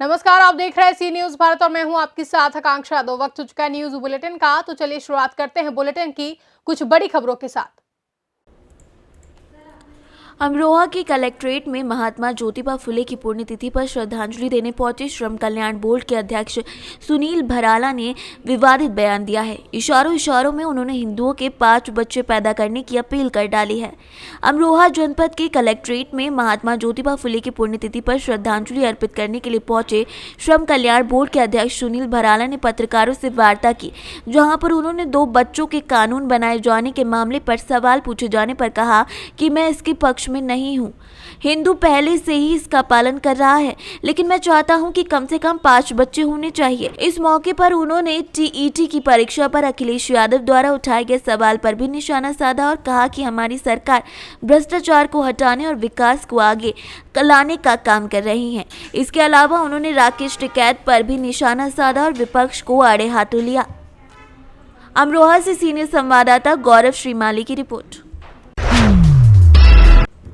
नमस्कार, आप देख रहे हैं सी न्यूज भारत और मैं हूं आपके साथ आकांक्षा। दो वक्त हो चुका है न्यूज बुलेटिन का, तो चलिए शुरुआत करते हैं बुलेटिन की कुछ बड़ी खबरों के साथ। अमरोहा के कलेक्ट्रेट में महात्मा ज्योतिबा फुले की पुण्यतिथि पर श्रद्धांजलि देने पहुंचे श्रम कल्याण बोर्ड के अध्यक्ष सुनील भराला ने विवादित बयान दिया है। इशारों में उन्होंने हिंदुओं के 5 बच्चे पैदा करने की अपील कर डाली है। अमरोहा जनपद के कलेक्ट्रेट में महात्मा ज्योतिबा फुले की पुण्यतिथि पर श्रद्धांजलि अर्पित करने के लिए पहुंचे श्रम कल्याण बोर्ड के अध्यक्ष सुनील भराला ने पत्रकारों से वार्ता की, जहाँ पर उन्होंने 2 बच्चों के कानून बनाए जाने के मामले पर सवाल पूछे जाने पर कहा कि मैं इसके पक्ष में नहीं हूँ। हिंदू पहले से ही इसका पालन कर रहा है, लेकिन मैं चाहता हूँ कि कम से कम 5 बच्चे होने चाहिए। इस मौके पर उन्होंने टीईटी की परीक्षा पर अखिलेश यादव द्वारा उठाए गए सवाल पर भी निशाना साधा और कहा कि हमारी सरकार भ्रष्टाचार को हटाने और विकास को आगे लाने का काम कर रही है। इसके अलावा उन्होंने राकेश टिकैत पर भी निशाना साधा और विपक्ष को आड़े हाथों लिया। अमरोहा से सीनियर संवाददाता गौरव श्रीमाली की रिपोर्ट।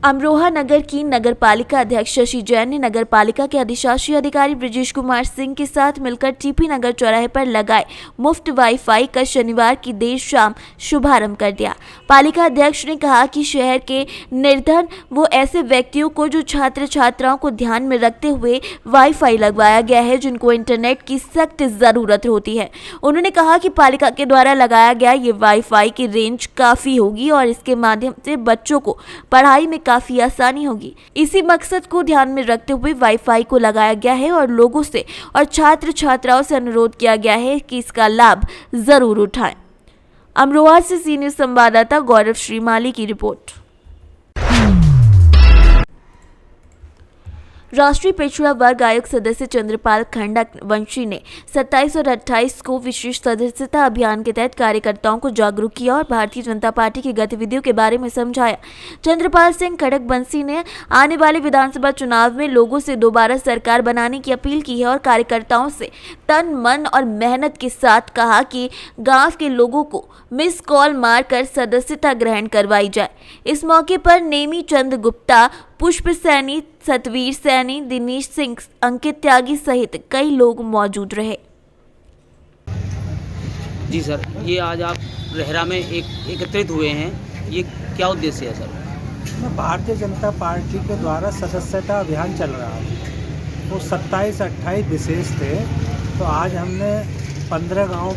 अमरोहा नगर की नगर पालिका अध्यक्ष शशि जैन ने नगर पालिका के अधिशासी अधिकारी ब्रजेश कुमार सिंह के साथ मिलकर टीपी नगर चौराहे पर लगाए मुफ्त वाईफाई का शनिवार की देर शाम शुभारंभ कर दिया। पालिका अध्यक्ष ने कहा कि शहर के निर्धन वो ऐसे व्यक्तियों को जो छात्र छात्राओं को ध्यान में रखते हुए वाईफाई लगवाया गया है, जिनको इंटरनेट की सख्त जरूरत होती है। उन्होंने कहा कि पालिका के द्वारा लगाया गया ये वाईफाई की रेंज काफी होगी और इसके माध्यम से बच्चों को पढ़ाई में काफी आसानी होगी। इसी मकसद को ध्यान में रखते हुए वाईफाई को लगाया गया है और लोगों से और छात्र छात्राओं से अनुरोध किया गया है कि इसका लाभ जरूर उठाएं। अमरोहा से सीनियर संवाददाता गौरव श्रीमाली की रिपोर्ट। राष्ट्रीय पिछड़ा वर्ग आयोग सदस्य चंद्रपाल खंडा वंशी ने 27 और 28 को विशेष सदस्यता अभियान के तहत कार्यकर्ताओं को जागरूक किया और भारतीय जनता पार्टी की गतिविधियों के बारे में समझाया। चंद्रपाल सिंह खड़गवंशी ने आने वाले विधानसभा चुनाव में लोगों से दोबारा सरकार बनाने की अपील की है और कार्यकर्ताओं से तन मन और मेहनत के साथ कहा कि गांव के लोगों को मिस कॉल मारकर सदस्यता ग्रहण करवाई जाए। इस मौके पर नेमी चंद गुप्ता, पुष्प सैनी, सतवीर सैनी, दिनेश सिंह, अंकित त्यागी सहित कई लोग मौजूद रहे। जी सर, ये आज आप रेहरा में एकत्रित हुए हैं, ये क्या उद्देश्य है सर? भारतीय जनता पार्टी के द्वारा सदस्यता अभियान चल रहा है, वो 27-28 विशेष थे, तो आज हमने 15 गांव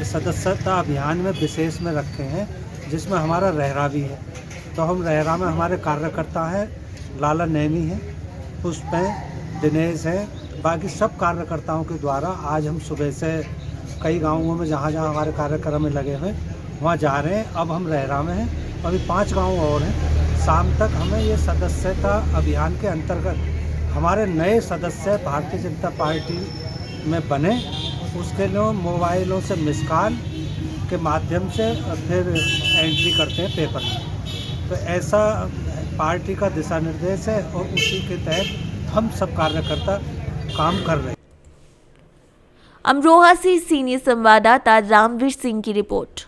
सदस्यता अभियान में विशेष में रखे हैं, जिसमें हमारा रेहरा भी है। तो हम रेहरा में हमारे कार्यकर्ता हैं, लाला नेमी हैं, पुष्प हैं, दिनेश हैं, बाकी सब कार्यकर्ताओं के द्वारा आज हम सुबह से कई गाँवों में जहाँ हमारे कार्यक्रम में लगे हुए वहाँ जा रहे हैं। अब हम रेहरा में हैं, अभी 5 गाँव और हैं। शाम तक हमें ये सदस्यता अभियान के अंतर्गत हमारे नए सदस्य भारतीय जनता पार्टी में बने, उसके लिए मोबाइलों से मिस कॉल के माध्यम से फिर एंट्री करते हैं पेपर में। तो ऐसा पार्टी का दिशा निर्देश है और उसी के तहत हम सब कार्यकर्ता काम कर रहे हैं। अमरोहा से सीनियर संवाददाता रामवीर सिंह की रिपोर्ट।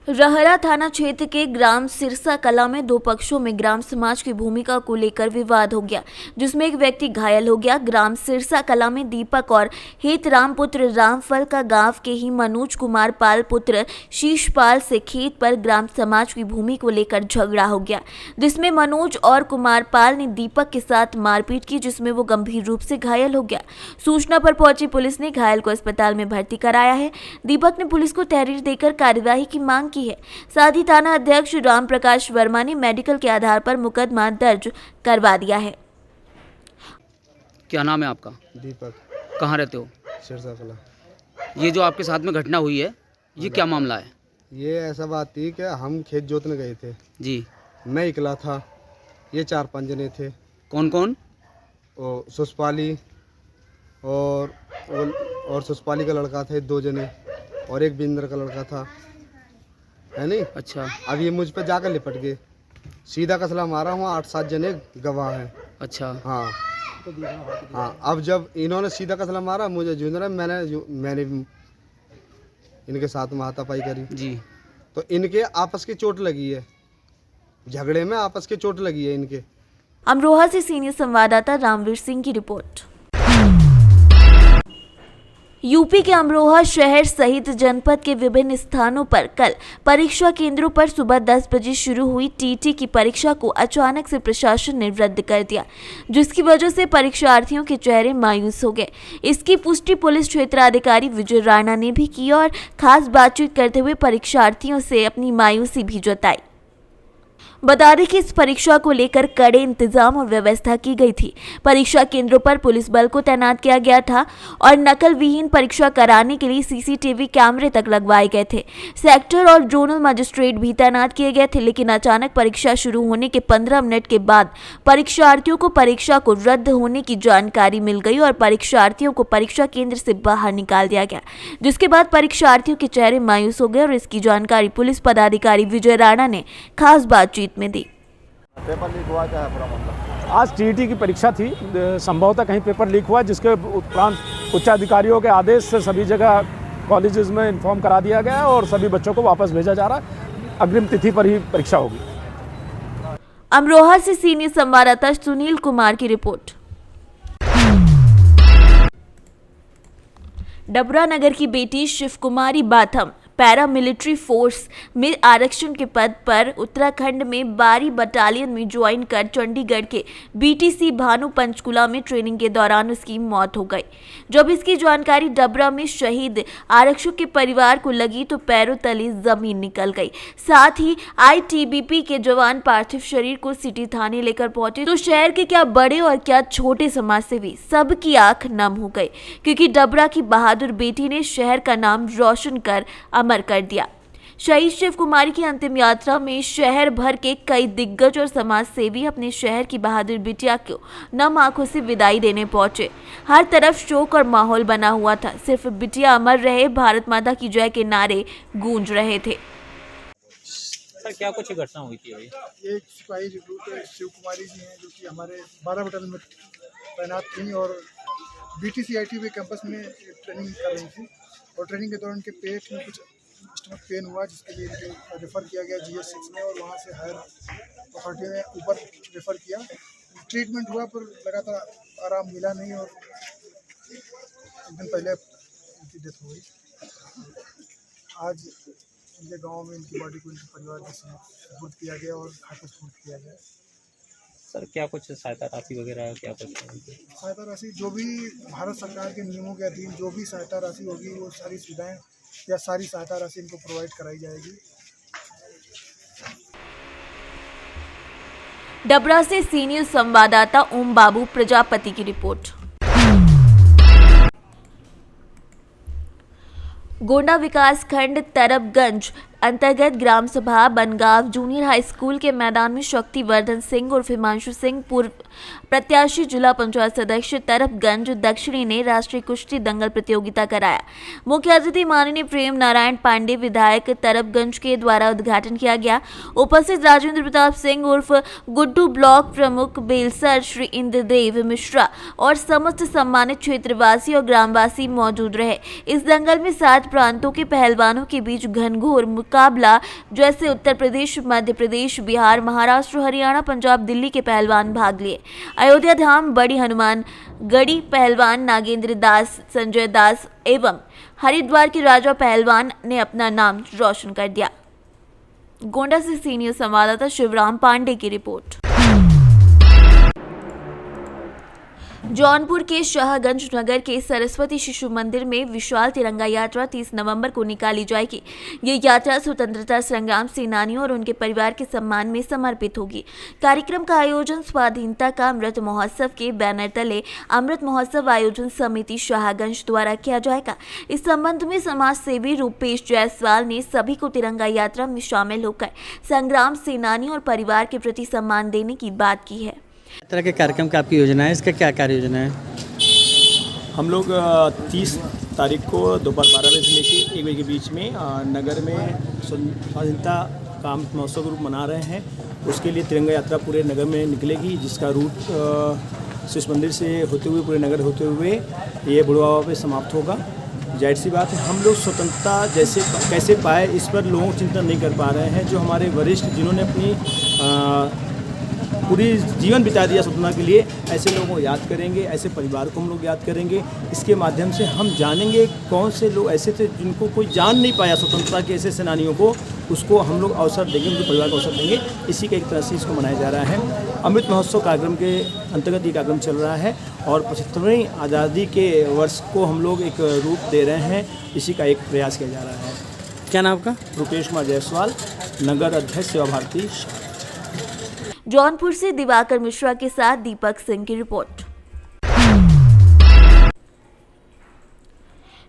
रहरा थाना क्षेत्र के ग्राम सिरसा कला में 2 पक्षों में ग्राम समाज की भूमिका को लेकर विवाद हो गया, जिसमें एक व्यक्ति घायल हो गया। ग्राम सिरसा कला में दीपक और हेतराम पुत्र रामफल का गांव के ही मनोज कुमार पाल पुत्र शीशपाल से खेत पर ग्राम समाज की भूमि को लेकर झगड़ा हो गया, जिसमें मनोज और कुमार पाल ने दीपक के साथ मारपीट की, जिसमें वो गंभीर रूप से घायल हो गया। सूचना पर पहुंची पुलिस ने घायल को अस्पताल में भर्ती कराया है। दीपक ने पुलिस को तहरीर देकर कार्यवाही की मांग की है। साथ ही थाना अध्यक्ष राम प्रकाश वर्मा ने मेडिकल के आधार पर मुकदमा दर्ज करवा दिया है। क्या नाम है आपका? दीपक। कहाँ रहते हो? सिरसा कला। ये जो आपके साथ में घटना हुई है, ये क्या मामला है? ये ऐसा बात थी कि हम खेत जोतने गए थे जी। मैं इकला था, ये 4-5 जने थे। कौन कौन? सुसपाली और सुसपाली का लड़का थे 2 जने, और एक बिंदर का लड़का था, है नहीं? अच्छा। अब ये मुझ पे जाकर लिपट गए, सीधा कसला मारा, हुआ 8-7 जने गवाह हैं। अच्छा। हाँ, अब जब इन्होंने सीधा कसला मारा, मुझे जूझना, मैंने इनके साथ में हाथापाई करी जी। तो इनके आपस की चोट लगी है, झगड़े में आपस की चोट लगी है इनके। अमरोहा से सीनियर संवाददाता रामवीर सिंह की रिपोर्ट। यूपी के अमरोहा शहर सहित जनपद के विभिन्न स्थानों पर कल परीक्षा केंद्रों पर सुबह 10 बजे शुरू हुई टीटी की परीक्षा को अचानक से प्रशासन ने रद्द कर दिया, जिसकी वजह से परीक्षार्थियों के चेहरे मायूस हो गए। इसकी पुष्टि पुलिस क्षेत्राधिकारी विजय राणा ने भी की और खास बातचीत करते हुए परीक्षार्थियों से अपनी मायूसी भी जताई। बता दें कि इस परीक्षा को लेकर कड़े इंतजाम और व्यवस्था की गई थी। परीक्षा केंद्रों पर पुलिस बल को तैनात किया गया था और नकल विहीन परीक्षा कराने के लिए सीसीटीवी कैमरे तक लगवाए गए थे। सेक्टर और जोनल मजिस्ट्रेट भी तैनात किए गए थे, लेकिन अचानक परीक्षा शुरू होने के 15 मिनट के बाद परीक्षार्थियों को परीक्षा को रद्द होने की जानकारी मिल गई और परीक्षार्थियों को परीक्षा केंद्र से बाहर निकाल दिया गया, जिसके बाद परीक्षार्थियों के चेहरे मायूस हो गए और इसकी जानकारी पुलिस पदाधिकारी विजय राणा ने खास बातचीत में दी। पेपर लीक हुआ, क्या है पूरा मामला? आज टीईटी की परीक्षा थी, संभवतः कहीं पेपर लीक हुआ, जिसके उपरांत उच्च अधिकारियों के आदेश से सभी जगह कॉलेजेस में इन्फॉर्म करा दिया गया और सभी बच्चों को वापस भेजा जा रहा है। अग्रिम तिथि पर ही परीक्षा होगी। अमरोहा से सीनियर संवाददाता सुनील कुमार की रिपोर्ट। डबरा नगर की बेटी शिव कुमारी बाथम पैरामिलिट्री फोर्स में आरक्षण के पद पर उत्तराखंड में बारी बटालियन में ज्वाइन कर चंडीगढ़ के बीटीसी भानु पंचकुला में ट्रेनिंग के दौरान उसकी मौत हो गई। जब इसकी जानकारी डबरा में शहीद आरक्षक के परिवार को लगी तो पैरों तले जमीन निकल गई। साथ ही आईटीबीपी के जवान पार्थिव शरीर को सिटी थाने लेकर पहुंचे तो शहर के क्या बड़े और क्या छोटे समाज सेवी सबकी आंख नम हो गई, क्योंकि डबरा की बहादुर बेटी ने शहर का नाम रोशन कर अमर कर दिया। शहीद शिव कुमारी की अंतिम यात्रा में शहर भर के कई दिग्गज और समाज सेवी अपने शहर की बहादुर बिटिया को नम आंखों से विदाई देने पहुंचे। हर तरफ शोक और माहौल बना हुआ था। सिर्फ बिटिया अमर रहे, भारत माता की जय के नारे गूंज रहे थे। सर, क्या कुछ घटना हुई थी? ये एक सिपाही रिक्रूट शिव कुमारी जी हैं, जो कि हमारे 12 बटालियन में तैनात थी और बीटीसी आईटीबी कैंपस में ट्रेनिंग कर रही थी। और ट्रेनिंग के दौरान उनके पेट में कुछ स्टमक पेन हुआ, जिसके लिए इनको रेफ़र किया गया GS6 में और वहाँ से हायर अथॉरिटी ने ऊपर रेफ़र किया। ट्रीटमेंट हुआ पर लगातार आराम मिला नहीं और एक दिन पहले इनकी डेथ हो गई। आज इनके गांव में इनकी बॉडी को इनके परिवार के सुपुर्द किया गया और खाते सुपुर्द किया गया। सर, क्या कुछ सहायता राशि वगैरह क्या कुछ? सहायता राशि जो भी भारत सरकार के नियमों के अधीन जो भी सहायता राशि होगी, वो सारी सुविधाएं या सारी सहायता राशि इनको प्रोवाइड कराई जाएगी। डबरा से सीनियर संवाददाता ओम बाबू प्रजापति की रिपोर्ट। गोंडा विकास खंड तरबगंज अंतर्गत ग्राम सभा बनगांव जूनियर हाई स्कूल के मैदान में शक्तिवर्धन सिंह और हिमांशु सिंह पूर्व प्रत्याशी जिला पंचायत सदस्य तरबगंज दक्षिणी ने राष्ट्रीय कुश्ती दंगल प्रतियोगिता कराया। मुख्य अतिथि माननीय प्रेम नारायण पांडे विधायक तरबगंज के द्वारा उद्घाटन किया गया। उपस्थित राजेंद्र प्रताप सिंह उर्फ गुड्डू, ब्लॉक प्रमुख बेलसर श्री इंद्रदेव मिश्रा और समस्त सम्मानित क्षेत्रवासी और ग्रामवासी मौजूद रहे। इस दंगल में 7 प्रांतों के पहलवानों के बीच घनघोर मुकाबला जैसे उत्तर प्रदेश, मध्य प्रदेश, बिहार, महाराष्ट्र, हरियाणा, पंजाब, दिल्ली के पहलवान भाग लिए। अयोध्या धाम बड़ी हनुमान गढ़ी पहलवान नागेंद्र दास, संजय दास एवं हरिद्वार के राजा पहलवान ने अपना नाम रोशन कर दिया। गोंडा से सीनियर संवाददाता शिवराम पांडे की रिपोर्ट। जौनपुर के शाहगंज नगर के सरस्वती शिशु मंदिर में विशाल तिरंगा यात्रा 30 नवंबर को निकाली जाएगी। ये यात्रा स्वतंत्रता संग्राम सेनानियों और उनके परिवार के सम्मान में समर्पित होगी। कार्यक्रम का आयोजन स्वाधीनता का अमृत महोत्सव के बैनर तले अमृत महोत्सव आयोजन समिति शाहगंज द्वारा किया जाएगा। इस संबंध में समाज सेवी रूपेश जायसवाल ने सभी को तिरंगा यात्रा में शामिल होकर संग्राम सेनानियों और परिवार के प्रति सम्मान देने की बात की है। तरह के कार्यक्रम का आपकी योजना है, इसका क्या कार्य योजना है? हम लोग 30 तारीख को दोपहर 12 बजे से लेकर 1 बजे के बीच में नगर में स्वाधीनता का अमृत महोत्सव रूप मना रहे हैं। उसके लिए तिरंगा यात्रा पूरे नगर में निकलेगी, जिसका रूट शिशु मंदिर से होते हुए पूरे नगर होते हुए ये बुढ़वा पे समाप्त होगा। जाहिर सी बात है, हम लोग स्वतंत्रता कैसे पाए इस पर लोगों चिंतन नहीं कर पा रहे हैं। जो हमारे वरिष्ठ जिन्होंने अपनी पूरी जीवन बिता दिया स्वतंत्रता के लिए, ऐसे लोगों को याद करेंगे, ऐसे परिवार को हम लोग याद करेंगे। इसके माध्यम से हम जानेंगे कौन से लोग ऐसे थे जिनको कोई जान नहीं पाया स्वतंत्रता के, ऐसे सेनानियों को, उसको हम लोग अवसर देंगे, उनके परिवार को अवसर देंगे। इसी का एक तरह से इसको मनाया जा रहा है। अमृत महोत्सव कार्यक्रम के अंतर्गत ये कार्यक्रम चल रहा है और 75वीं आज़ादी के वर्ष को हम लोग एक रूप दे रहे हैं। इसी का एक प्रयास किया जा रहा है। क्या नाम आपका? रुपेश कुमार जायसवाल, नगर अध्यक्ष सेवा भारती। जौनपुर से दिवाकर मिश्रा के साथ दीपक सिंह की रिपोर्ट।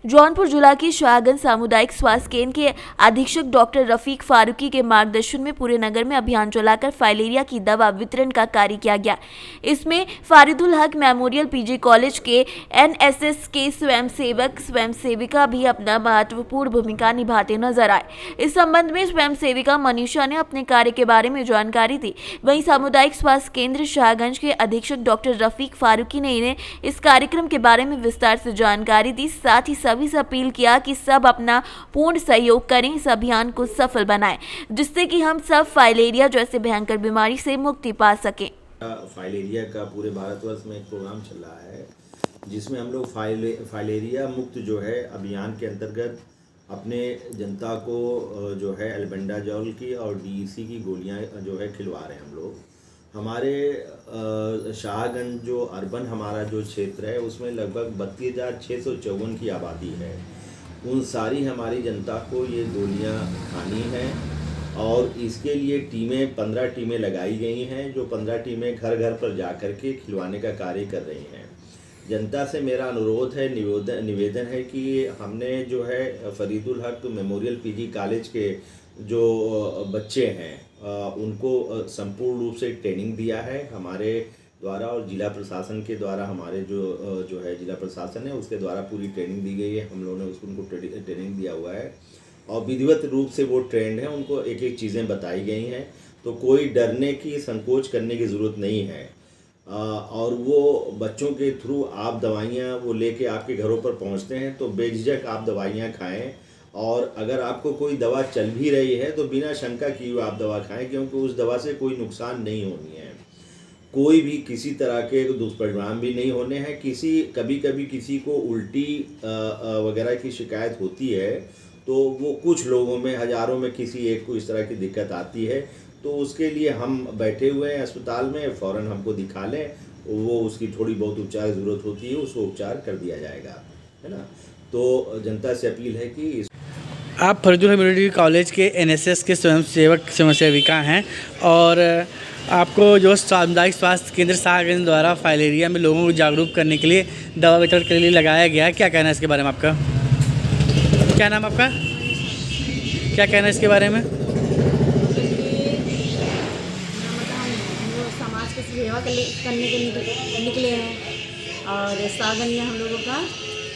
जौनपुर जिला की शाहगंज सामुदायिक स्वास्थ्य केंद्र के अधीक्षक डॉक्टर रफीक फारूकी के मार्गदर्शन में पूरे नगर में अभियान चलाकर फाइलेरिया की दवा वितरण का कार्य किया गया। इसमें फारिदुल हक मेमोरियल पीजी कॉलेज के एनएसएस के स्वयंसेवक स्वयंसेविका भी अपना महत्वपूर्ण भूमिका निभाते नजर आए। इस संबंध में स्वयंसेविका मनीषा ने अपने कार्य के बारे में जानकारी दी। वहीं सामुदायिक स्वास्थ्य केंद्र शाहगंज के अधीक्षक डॉक्टर रफीक फारूकी ने इन्हें इस कार्यक्रम के बारे में विस्तार से जानकारी दी। साथ ही सभी से अपील किया कि सब अपना पूर्ण सहयोग करें, इस अभियान को सफल बनाएं, जिससे कि हम सब फाइलेरिया जैसे भयंकर बीमारी से मुक्ति पा सकें। फाइलेरिया का पूरे भारतवर्ष में एक प्रोग्राम चल रहा है जिसमें हम लोग फाइलेरिया मुक्त जो है अभियान के अंतर्गत अपने जनता को जो है एल्बेंडाजोल की और डीईसी की गोलियां जो है खिलवा रहे हैं हम लोग। हमारे शाहगंज जो अर्बन हमारा जो क्षेत्र है उसमें लगभग 32,654 की आबादी है। उन सारी हमारी जनता को ये गोलियां खानी हैं और इसके लिए 15 टीमें लगाई गई हैं, जो 15 टीमें घर घर पर जा कर के खिलवाने का कार्य कर रही हैं। जनता से मेरा अनुरोध है, निवेदन है कि हमने जो है फरीदुल हक मेमोरियल पीजी कॉलेज के जो बच्चे हैं उनको संपूर्ण रूप से ट्रेनिंग दिया है हमारे द्वारा और जिला प्रशासन के द्वारा। हमारे जो है जिला प्रशासन है उसके द्वारा पूरी ट्रेनिंग दी गई है। हम लोगों ने उनको ट्रेनिंग दिया हुआ है और विधिवत रूप से वो ट्रेंड है, उनको एक एक चीज़ें बताई गई हैं, तो कोई डरने की संकोच करने की ज़रूरत नहीं है। और वो बच्चों के थ्रू आप दवाइयाँ वो लेके आपके घरों पर पहुँचते हैं, तो बेझिझक आप दवाइयाँ खाएँ और अगर आपको कोई दवा चल भी रही है तो बिना शंका किए आप दवा खाएं, क्योंकि उस दवा से कोई नुकसान नहीं होनी है, कोई भी किसी तरह के दुष्परिणाम भी नहीं होने हैं। कभी कभी किसी को उल्टी वगैरह की शिकायत होती है तो वो कुछ लोगों में, हज़ारों में किसी एक को इस तरह की दिक्कत आती है, तो उसके लिए हम बैठे हुए हैं अस्पताल में, फ़ौरन हमको दिखा लें, वो उसकी थोड़ी बहुत उपचार की ज़रूरत होती है, उसको उपचार कर दिया जाएगा, है ना। तो जनता से अपील है कि आप फरीदुल हक मेमोरियल कॉलेज के एनएसएस के स्वयंसेविका हैं और आपको जो सामुदायिक स्वास्थ्य केंद्र शाहगंज द्वारा फाइलेरिया में लोगों को जागरूक करने के लिए दवा वितरण के लिए लगाया गया है, क्या कहना है इसके बारे में आपका? क्या नाम आपका? क्या कहना है इसके बारे में? समाज की सेवा करने के निकले हैं और शाहगंज में हम लोगों का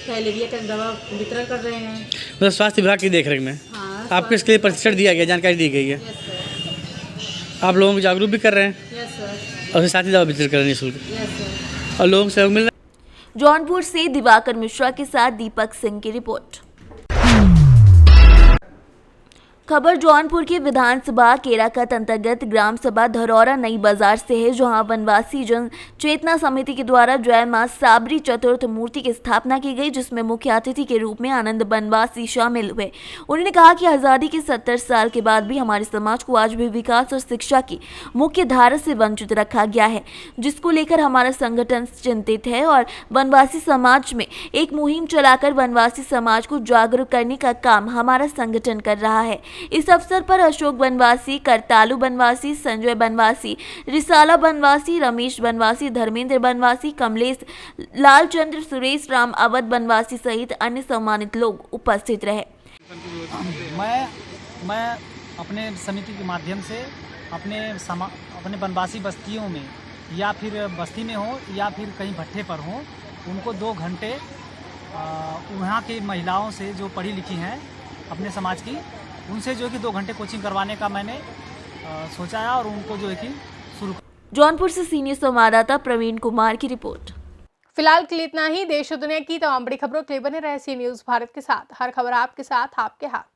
फाइलेरिया का दवा वितरण कर रहे हैं। मतलब स्वास्थ्य विभाग की देखरेख में आपको इसके लिए प्रशिक्षण दिया गया, जानकारी दी गई है। आप लोगों को जागरूक भी कर रहे हैं और उसके साथ ही दवा वितरण कर रहे हैं निःशुल्क और लोगों को सहयोग मिल रहा है। जौनपुर से दिवाकर मिश्रा के साथ दीपक सिंह की रिपोर्ट। खबर जौनपुर के विधानसभा केराकत अंतर्गत ग्राम सभा धरौरा नई बाजार से है, जहां वनवासी जन चेतना समिति के द्वारा जय मां साबरी चतुर्थ मूर्ति की स्थापना की गई, जिसमें मुख्य अतिथि के रूप में आनंद बनवासी शामिल हुए। उन्होंने कहा कि आज़ादी के 70 साल के बाद भी हमारे समाज को आज भी विकास और शिक्षा की मुख्य धारा से वंचित रखा गया है, जिसको लेकर हमारा संगठन चिंतित है और वनवासी समाज में एक मुहिम चलाकर वनवासी समाज को जागरूक करने का काम हमारा संगठन कर रहा है। इस अवसर पर अशोक बनवासी, करतालू बनवासी, संजय बनवासी, रिसाला बनवासी, रमेश बनवासी, धर्मेंद्र बनवासी, कमलेश, लालचंद्र, सुरेश, राम अवध बनवासी सहित अन्य सम्मानित लोग उपस्थित रहे। मैं अपने समिति के माध्यम से अपने बनवासी बस्तियों में या फिर बस्ती में हो या फिर कहीं भट्ठे पर हो, उनको 2 घंटे वहाँ की महिलाओं से जो पढ़ी लिखी हैं अपने समाज की, उनसे जो है कि 2 घंटे कोचिंग करवाने का मैंने सोचा है और उनको जो है कि शुरू। जौनपुर से सीनियर संवाददाता प्रवीण कुमार की रिपोर्ट। फिलहाल के लिए इतना ही। देश और दुनिया की तमाम बड़ी खबरों के लिए बने रहे सी न्यूज़ भारत के साथ। हर खबर आपके साथ, आपके हाथ।